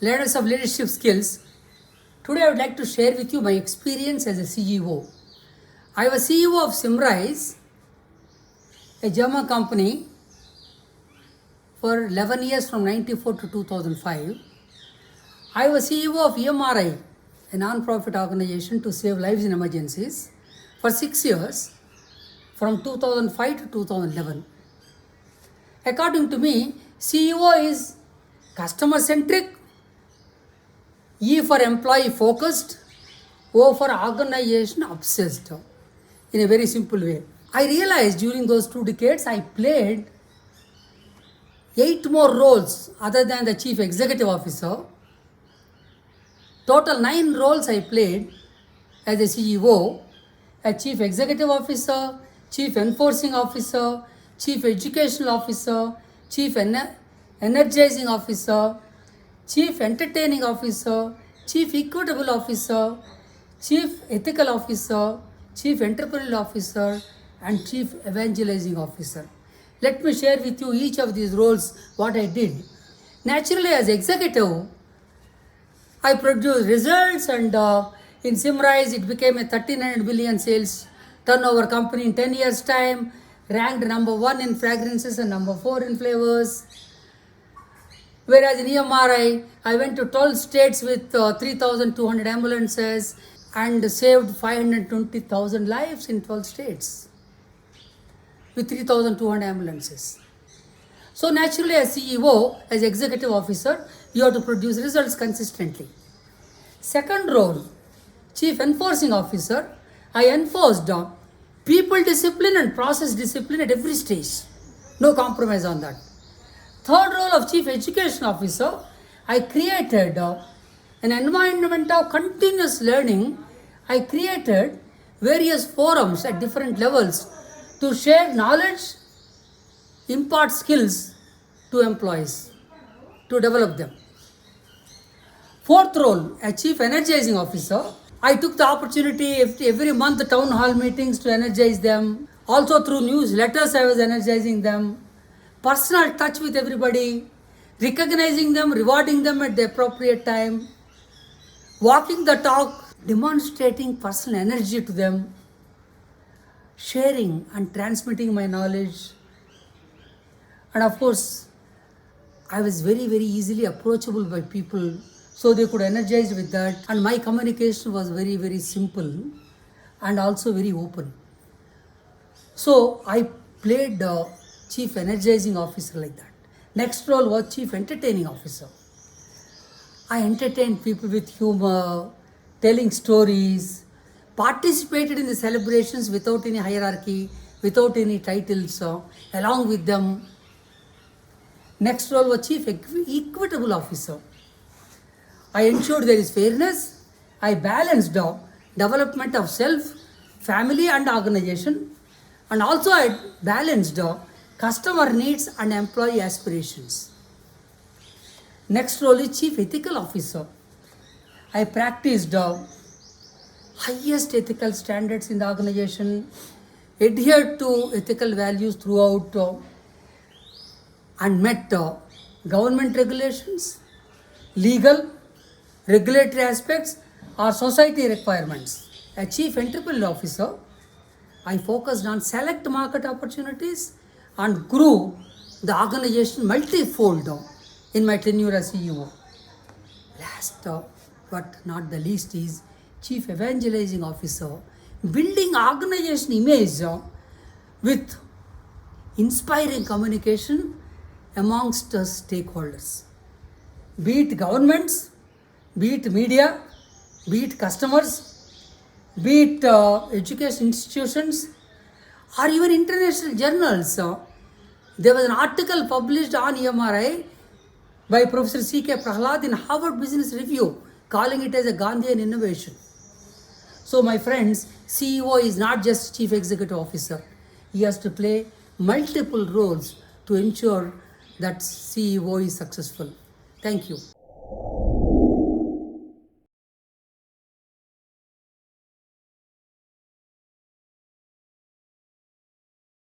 Learners of leadership skills, today I would like to share with you my experience as a CEO. I was CEO of Simrise, a German company, for 11 years from 1994 to 2005. I was CEO of EMRI, a non-profit organization to save lives in emergencies, for 6 years, from 2005 to 2011. According to me, CEO is customer-centric, E for employee focused, O for organization obsessed, in a very simple way. I realized during those 2 decades I played 8 more roles other than the Chief Executive Officer. Total 9 roles I played as a CEO, a Chief Executive Officer, Chief Enforcing Officer, Chief Educational Officer, Chief Energizing Officer, Chief Entertaining Officer, Chief Equitable Officer, Chief Ethical Officer, Chief Entrepreneurial Officer, and Chief Evangelizing Officer. Let me share with you each of these roles, what I did. Naturally, as executive, I produced results, and in Simrise, it became a 1,300 billion sales turnover company in 10 years' time, ranked number 1 in fragrances and number 4 in flavors. Whereas in EMRI, I went to 12 states with 3,200 ambulances and saved 520,000 lives in 12 states with 3,200 ambulances. So naturally, as CEO, as executive officer, you have to produce results consistently. Second role, Chief Enforcing Officer, I enforced people discipline and process discipline at every stage. No compromise on that. Third role of Chief Education Officer, I created an environment of continuous learning. I created various forums at different levels to share knowledge, impart skills to employees, to develop them. Fourth role, a Chief Energizing Officer, I took the opportunity every month town hall meetings to energize them. Also through newsletters I was energizing them. Personal touch with everybody, recognizing them, rewarding them at the appropriate time, walking the talk, demonstrating personal energy to them, sharing and transmitting my knowledge. And of course, I was very, very easily approachable by people, so they could energize with that. And my communication was very, very simple and also very open. So I played Chief Energizing Officer like that. Next role was Chief Entertaining Officer. I entertained people with humor, telling stories, participated in the celebrations without any hierarchy, without any titles, along with them. Next role was Chief Equitable Officer. I ensured there is fairness. I balanced development of self, family and organization, and also I balanced customer needs and employee aspirations. Next role is Chief Ethical Officer. I practiced highest ethical standards in the organization, adhered to ethical values throughout, and met government regulations, legal, regulatory aspects, or society requirements. A Chief Entrepreneurial Officer, I focused on select market opportunities and grew the organization multifold in my tenure as CEO. Last but not the least is Chief Evangelizing Officer, building organization image with inspiring communication amongst stakeholders, be it governments, be it media, be it customers, be it education institutions, or even international journals. There was an article published on EMRI by Professor C.K. Prahlad in Harvard Business Review, calling it as a Gandhian innovation. So my friends, CEO is not just Chief Executive Officer. He has to play multiple roles to ensure that CEO is successful. Thank you.